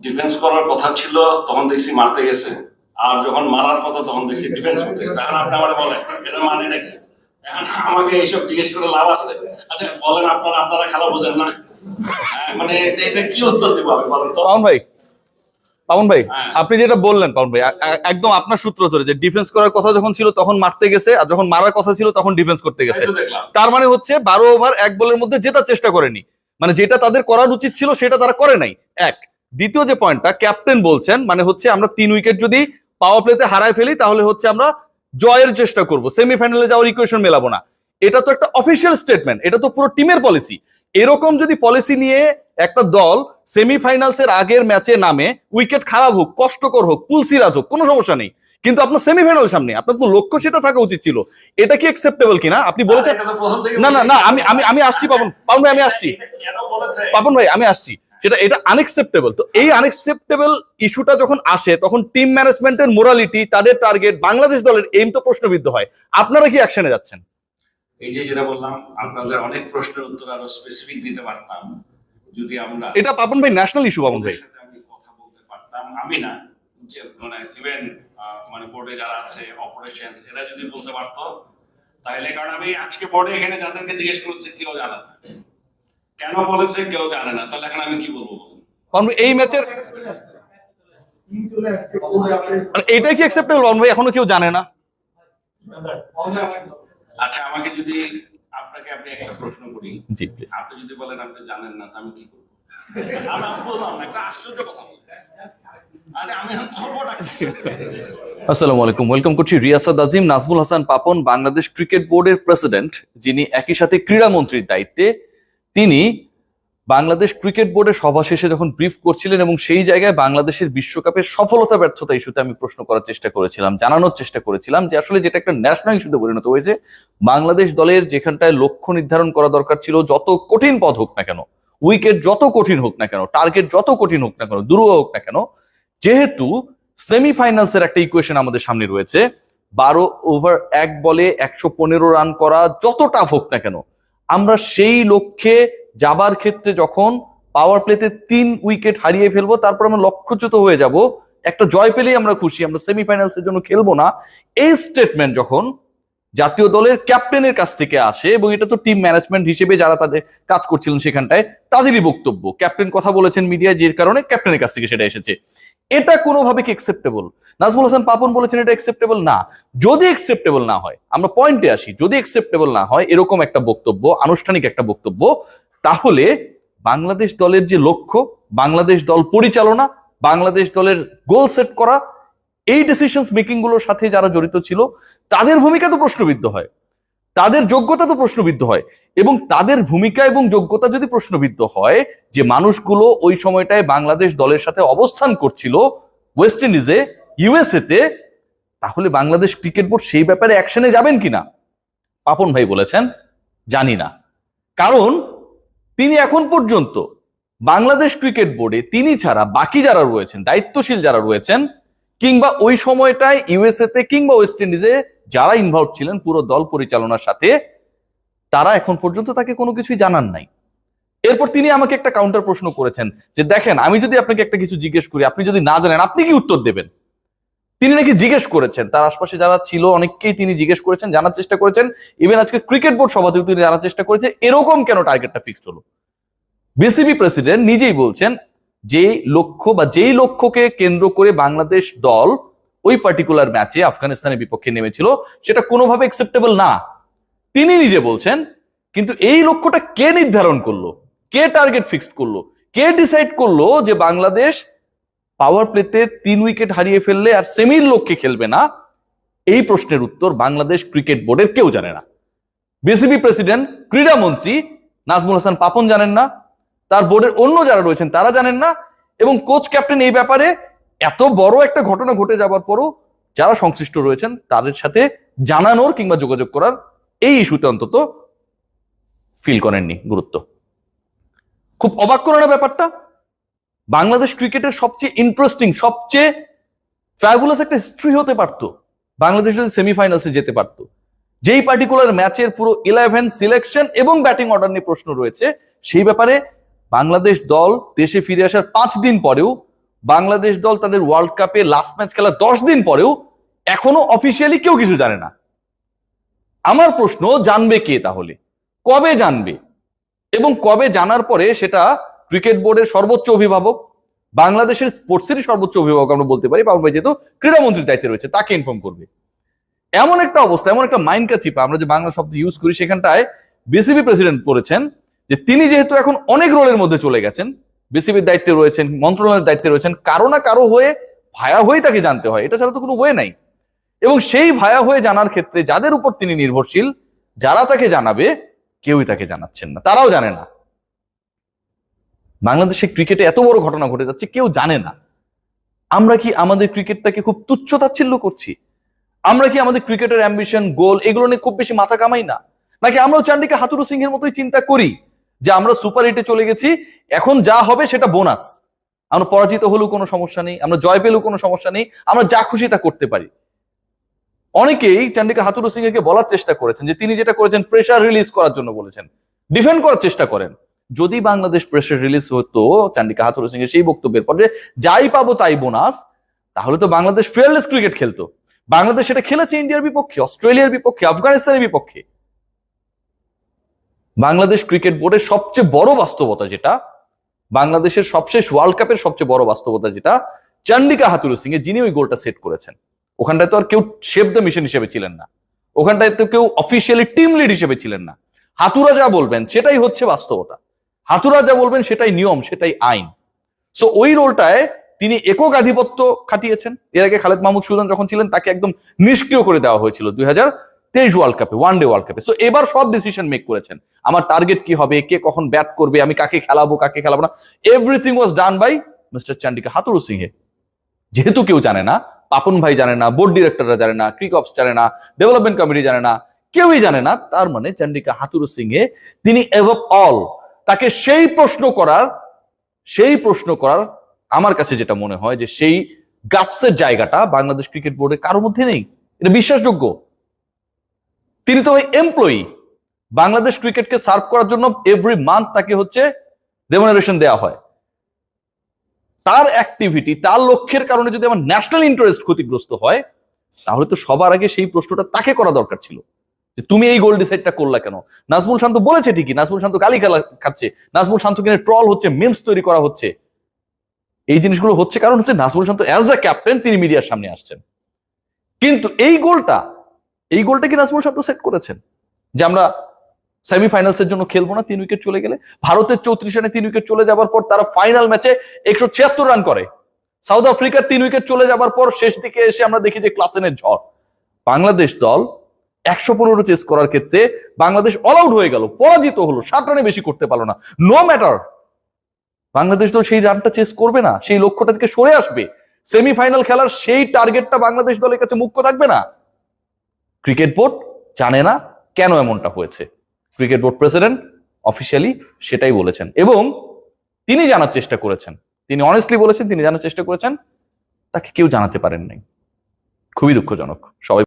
Defence করার কথা ছিল তখন দেখছি মারতে গেছে, আর যখন মারার কথা তখন দেখছি ডিফেন্স করতে গেছে। এখন আপনি আমার বলেন এটা মানে নাকি? এখন আমাকে এইসব জিজ্ঞেস করে লাভ আছে? আচ্ছা বলেন, আপনারা খেলা বোঝেন না? মানে এটা কি উত্তর দিব আমি, বলেন তো? পাবন ভাই আপনি যেটা বললেন, পাবন ভাই একদম আপনার সূত্র ধরে যে ডিফেন্স করার কথা যখন ছিল তখন মারতে গেছে, আর যখন মারার কথা ছিল তখন ডিফেন্স করতে গেছে। তার মানে হচ্ছে 12 ওভার 1 বলের মধ্যে জেতার চেষ্টা করেনি, মানে যেটা তাদের করার উচিত ছিল সেটা তারা করে নাই। এক, দ্বিতীয় যে পয়েন্টটা ক্যাপ্টেন বলছেন, মানে হচ্ছে আমরা 3 উইকেট যদি পাওয়ার প্লেতে হারায় ফেলি তাহলে হচ্ছে আমরা জয়ের চেষ্টা করব, সেমিফাইনালে যাওয়ার ইকুয়েশন মেলাবো না। এটা তো একটা অফিসিয়াল স্টেটমেন্ট, এটা তো পুরো টিমের পলিসি। এরকম যদি পলিসি নিয়ে একটা দল সেমিফাইনালস এর আগের ম্যাচে নামে, উইকেট খারাপ হোক, কষ্টকর হোক, পুলসিরাজ হোক, কোনো সমস্যা নেই, কিন্তু আপনার সেমিফাইনাল সামনে, আপনার তো লক্ষ্য সেটা থাকা উচিত ছিল। এটা কি অ্যাকসেপ্টেবল কিনা আপনি বলেছেন? না না না, আমি আসছি পাপন ভাই, আমি আসছি পাপন ভাই, আমি আসছি। এটা আনএক্সেপ্টেবল। তো এই আনএক্সেপ্টেবল ইস্যুটা যখন আসে তখন টিম ম্যানেজমেন্টের মোরালিটি, তাদের টার্গেট, বাংলাদেশ দলের এইম তো প্রশ্নবিদ্ধ হয়। আপনারা কি অ্যাকশনে যাচ্ছেন? এই যে যেটা বললাম, আপনাদের অনেক প্রশ্নের উত্তর আরো স্পেসিফিক দিতে পারতাম যদি আমরা, এটা পাপন ভাই ন্যাশনাল ইস্যু, পাপন ভাই আমি কথা বলতে পারতাম। আমি না, যে মানে ইভেন মানে বোর্ডে যারা আছে অপারেশনস, এরা যদি বলতে পারতো তাহলে, কারণ আমি আজকে বোর্ডে এখানে যাদেরকে জিজ্ঞেস করছি কেউ জানে না, কেন বলেছে কেউ জানে না, তাহলে এখন আমি কি বলবো? এই ম্যাচের এটাই কি অ্যাকসেপ্টেবল? ভাই এখনো কেউ জানে না। আচ্ছা আমাকে যদি আপনি একটা প্রশ্ন করি, জি প্লিজ। আপনি যদি বলেন আপনি জানেন না, আমি কি করবো? আমি বললাম একটা আশ্চর্য কথা বলতে। আসসালামু আলাইকুম, ওয়েলকাম করছি রিয়াসাদ আজিম, নাজমুল হাসান পাপন, বাংলাদেশ ক্রিকেট বোর্ডের প্রেসিডেন্ট, যিনি একই সাথে ক্রীড়া মন্ত্রীর দায়িত্বে। তিনি বাংলাদেশ ক্রিকেট বোর্ডের সভা শেষে যখন ব্রিফ করছিলেন এবং সেই জায়গায় বাংলাদেশের বিশ্বকাপের সফলতা ব্যর্থতা ইস্যুতে আমি প্রশ্ন করার চেষ্টা করেছিলাম, জানানোর চেষ্টা করেছিলাম যে আসলে যেটা একটা ন্যাশনাল ইস্যুতে পরিণত হয়েছে, বাংলাদেশ দলের যেখানটায় লক্ষ্য নির্ধারণ করা দরকার ছিল, যত কঠিন পথ হোক না কেন, উইকেট যত কঠিন হোক না কেন, টার্গেট যত কঠিন হোক না কেন, দুরূহ হোক না কেন, যেহেতু সেমিফাইনালসের একটা ইকুয়েশন আমাদের সামনে রয়েছে, 12 ওভার 1 বলে 115 রান করা যত টাফ হোক না কেন, আমরা সেই লক্ষ্যে যাবার ক্ষেত্রে যখন পাওয়ার প্লেতে 3 উইকেট হারিয়ে ফেলবো, তারপর আমরা লক্ষ্যচ্যুত হয়ে যাব, একটা জয় পেলেই আমরা খুশি, আমরা সেমিফাইনালসের জন্য খেলবো না, এই স্টেটমেন্ট যখন জাতীয় দলের ক্যাপ্টেনের কাছ থেকে আসে, এবং এটা তো টিম ম্যানেজমেন্ট হিসেবে যারা তাদের কাজ করছিলেন সেখানটায় তাদেরই বক্তব্য, ক্যাপ্টেন কথা বলেছেন মিডিয়ায়, যে কারণে ক্যাপ্টেনের কাছ থেকে সেটা এসেছে, এটা কোনোভাবে কি অ্যাকসেপ্টেবল? নাজমুল হাসান পাপন বলেছেন এটা অ্যাকসেপ্টেবল না। যদি অ্যাকসেপ্টেবল না হয়, আমরা পয়েন্টে আসি, যদি অ্যাকসেপ্টেবল না হয় এরকম একটা বক্তব্য, আনুষ্ঠানিক একটা বক্তব্য, তাহলে বাংলাদেশ দলের যে লক্ষ্য, বাংলাদেশ দল পরিচালনা, বাংলাদেশ দলের গোল সেট করা, এই ডিসিশনস মেকিং গুলোর সাথে যারা জড়িত ছিল তাদের ভূমিকা তো প্রশ্নবিদ্ধ হয়, তাদের যোগ্যতা তো প্রশ্নবিদ্ধ হয়। এবং তাদের ভূমিকা এবং যোগ্যতা যদি প্রশ্নবিদ্ধ হয়, যে মানুষগুলো ওই সময়টায় বাংলাদেশ দলের সাথে অবস্থান করছিল ওয়েস্ট ইন্ডিজে, ইউএসএ তে, তাহলে বাংলাদেশ ক্রিকেট বোর্ড সেই ব্যাপারে অ্যাকশনে যাবেন কিনা? পাপন ভাই বলেছেন জানি না, কারণ তিনি এখন পর্যন্ত বাংলাদেশ ক্রিকেট বোর্ডে তিনি ছাড়া বাকি যারা রয়েছেন, দায়িত্বশীল যারা রয়েছেন, কিংবা ওই সময়টায় ইউএসএ তে কিংবা ওয়েস্ট ইন্ডিজে যারা ইনভলভ ছিলেন পুরো দল পরিচালনার সাথে, তারা এখন পর্যন্ত তাকে কোনো কিছুই জানান নাই। এরপর তিনি আমাকে একটা কাউন্টার প্রশ্ন করেছেন যে দেখেন, আমি যদি আপনাকে একটা কিছু জিজ্ঞেস করি, আপনি যদি না জানেন আপনি কি উত্তর দেবেন? তিনি নাকি জিজ্ঞেস করেছেন, তার আশপাশে যারা ছিল অনেককেই তিনি জিজ্ঞেস করেছেন, জানার চেষ্টা করেছেন, ইভেন আজকে ক্রিকেট বোর্ড সভাতেও তিনি জানার চেষ্টা করেছেন এরকম কেন টার্গেটটা ফিক্সড হলো। বিসিবি প্রেসিডেন্ট নিজেই বলছেন যে লক্ষ্য বা যেই লক্ষ্যকে কেন্দ্র করে বাংলাদেশ দল ওই পার্টিকুলার ম্যাচে আফগানিস্তানের বিপক্ষে নেমেছিল সেটা কোনোভাবে অ্যাকসেপ্টেবল না, তিনি নিজে বলছেন। কিন্তু এই লক্ষ্যটা কে নির্ধারণ করলো, কে টার্গেট ফিক্সড করলো, কে ডিসাইড করলো যে বাংলাদেশ পাওয়ার প্লেতে 3 উইকেট হারিয়ে ফেললে আর সেমির লক্ষ্যে খেলবে না? এই প্রশ্নের উত্তর বাংলাদেশ ক্রিকেট বোর্ডের কেউ জানে না। বিসিবি প্রেসিডেন্ট, ক্রীড়া মন্ত্রী নাজমুল হাসান পাপন জানেন না, তার বোর্ডের অন্য যারা রয়েছেন তারা জানেন না, এবং কোচ ক্যাপ্টেন এই ব্যাপারে এত বড় একটা ঘটনা ঘটে যাবার পরও যারা সংশ্লিষ্ট রয়েছেন তাদের সাথে জানানোর কিংবা যোগাযোগ করার এই ইস্যুতে অন্তত ফিল করেননি গুরুত্ব। খুব অবাক করে না ব্যাপারটা? বাংলাদেশ ক্রিকেটের সবচেয়ে ইন্টারেস্টিং, সবচেয়ে ফ্যাবুলাস একটা হিস্ট্রি হতে পারতো বাংলাদেশ যদি সেমিফাইনালসে যেতে পারতো। যেই পার্টিকুলার ম্যাচের পুরো 11 সিলেকশন এবং ব্যাটিং অর্ডার নিয়ে প্রশ্ন রয়েছে, সেই ব্যাপারে বাংলাদেশ দল দেশে ফিরে আসার 5 দিন পরেও বাংলাদেশ দল তাদের ওয়ার্ল্ড কাপে লাস্ট ম্যাচ খেলা 10 দিন পরেও এখনো অফিসিয়ালি কেউ কিছু জানে না। আমার প্রশ্ন, জানবে কে তাহলে? কবে জানবে? এবং কবে জানার পরে সেটা ক্রিকেট বোর্ডের সর্বোচ্চ অভিভাবক, বাংলাদেশের স্পোর্টসেরই সর্বোচ্চ অভিভাবক আমরা বলতে পারি, পাপন ভাই যেহেতু ক্রীড়ামন্ত্রীর দায়িত্বে রয়েছে, তাকে ইনফর্ম করবে। এমন একটা অবস্থা, এমন একটা মাইন্ড কাচিপা, আমরা যে বাংলা শব্দ ইউজ করি, সেখানটায় বিসিবি প্রেসিডেন্ট বলেছেন যে তিনি যেহেতু এখন অনেক রোলের মধ্যে চলে গেছেন, বিসিবির দায়িত্বে রয়েছেন, মন্ত্রণালয়ের দায়িত্বে রয়েছেন, কারো না কারো হয়ে ভায়া হয়ে তাকে জানতে হয়, এটা ছাড়া তো কোনো ওয়ে নাই। এবং সেই ভায়া হয়ে জানার ক্ষেত্রে যাদের উপর তিনি নির্ভরশীল, যারা তাকে জানাবে, কেউই তাকে জানাচ্ছেন না, তারাও জানে না। বাংলাদেশে ক্রিকেটে এত বড় ঘটনা ঘটে যাচ্ছে, কেউ জানে না। আমরা কি আমাদের ক্রিকেটটাকে খুব তুচ্ছ তাচ্ছিল্য করছি? আমরা কি আমাদের ক্রিকেটের অ্যাম্বিশন, গোল এগুলো নিয়ে খুব বেশি মাথা কামাই না? নাকি আমরাও চান্ডিকা হাথুরু সিংহের মতোই চিন্তা করি যে আমরা সুপার হিটে চলে গেছি, এখন যা হবে সেটা বোনাস, আমরা পরাজিত হলেও কোনো সমস্যা নেই, আমরা জয় পেলেও কোনো সমস্যা নেই, আমরা যা খুশি তা করতে পারি। অনেকেই চান্ডিকা হাথুরু সিংহকে বলার চেষ্টা করেছেন যে তিনি যেটা করেছেন প্রেসার রিলিজ করার জন্য বলেছেন, ডিফেন্ড করার চেষ্টা করেন। যদি বাংলাদেশ প্রেসার রিলিজ হতো চান্ডিকা হাথুরু সিংহের সেই বক্তব্যের পর যে যাই পাবো তাই বোনাস, তাহলে তো বাংলাদেশ ফিয়ারলেস ক্রিকেট খেলতো। বাংলাদেশ সেটা খেলেছে ইন্ডিয়ার বিপক্ষে, অস্ট্রেলিয়ার বিপক্ষে, আফগানিস্তানের বিপক্ষে। বাংলাদেশ ক্রিকেট বোর্ডের সবচেয়ে বড় বাস্তবতা যেটা, বাংলাদেশের সবশেষ ওয়ার্ল্ড কাপের সবচেয়ে বড় বাস্তবতা যেটা, চান্ডিকা হাথুরু সিং যিনি ওই গোলটা সেট করেছেন, ওখানটায় তো আর কেউ শেপ দ্য মিশন হিসেবে ছিলেন না, ওখানটায় তো কেউ অফিসিয়ালি টিম লিড হিসেবে ছিলেন না। হাতুরা যা বলবেন সেটাই হচ্ছে বাস্তবতা, হাতুরা যা বলবেন সেটাই নিয়ম, সেটাই আইন। সো ওই রোলটায় তিনি একক আধিপত্য খাটিয়েছেন। এর আগে খালেদ মাহমুদ সুজন যখন ছিলেন তাকে একদম নিষ্ক্রিয় করে দেওয়া হয়েছিল 2023 ওয়ার্ল্ড কাপে, ওয়ানডে ওয়ার্ল্ড কাপে। সো এবার সব ডিসিশন মেক করেছেন, আমার টার্গেট কি হবে, কে কখন ব্যাট করবে, আমি কাকে খেলাবো কাকে খেলাবো না, everything was done by mister Chandika Hathurusinghe. যেহেতু কেউ জানে না, পাপন ভাই জানে না, বোর্ড ডিরেক্টররা জানে না, ক্রিকঅপস জানে না, ডেভেলপমেন্ট কমিটি জানে না, কেউই জানে না, তার মানে চান্ডিকা হাথুরু সিংহে তিনি অ্যাবভ অল, তাকে সেই প্রশ্ন করার আমার কাছে যেটা মনে হয় যে সেই গাটসের জায়গাটা বাংলাদেশ ক্রিকেট বোর্ডে কারোর মধ্যে নেই। এটা বিশ্বাসযোগ্য। তিনি তো এমপ্লয়ি, বাংলাদেশ ক্রিকেটকে সার্ভ করার জন্য এভরি মান্থ তাকে হচ্ছে রেমুনারেশন দেওয়া হয়। তার অ্যাক্টিভিটি, তার লক্ষ্যের কারণে যদি আমার ন্যাশনাল ইন্টারেস্ট ক্ষতিগ্রস্ত হয়, তাহলে তো সবার আগে সেই প্রশ্নটা তাকে করা দরকার ছিল যে তুমি এই গোল ডিসাইডটা করলা কেন। নাজমুল শান্ত বলেছে ঠিকই, নাজমুল শান্ত গালি খাচ্ছে, নাজমুল শান্ত কিনে ট্রল হচ্ছে, মিমস তৈরি করা হচ্ছে, এই জিনিসগুলো হচ্ছে কারণ হচ্ছে নাজমুল শান্ত অ্যাজ দ্য ক্যাপ্টেন তিনি মিডিয়ার সামনে আসছেন। কিন্তু এই গোলটা কি নাজমুল শান্ত সেট করেছেন যে আমরা সেমিফাইনালসের জন্য খেলবো না 3 উইকেট চলে গেলে? ভারতের 34 রানে 3 উইকেট চলে যাবার পর তারা ফাইনাল ম্যাচে 176 রান করে। সাউথ আফ্রিকার 3 উইকেট চলে যাবার পর শেষ দিকে এসে আমরা দেখি যে ক্লাসেনের ঝড়। বাংলাদেশ দল 115 চেস করার ক্ষেত্রে বাংলাদেশ অল আউট হয়ে গেল, পরাজিত হলো, 7 রানে বেশি করতে পারলো না। নো ম্যাটার, বাংলাদেশ দল সেই রানটা চেস করবে না, সেই লক্ষ্যটা থেকে সরে আসবে। সেমিফাইনাল খেলার সেই টার্গেটটা বাংলাদেশ দলের কাছে মুখ্য থাকবে না। ক্রিকেট বোর্ড জানে না কেন এমনটা হয়েছে, ক্রিকেট বোর্ড প্রেসিডেন্ট অফিসিয়ালি সেটাই বলেছেন এবং তিনি জানার চেষ্টা করেছেন, তিনি অনেস্টলি বলেছেন তিনি জানার চেষ্টা করেছেন, তাকে কেউ জানাতে পারেন নাই। খুবই দুঃখজনক। সবাই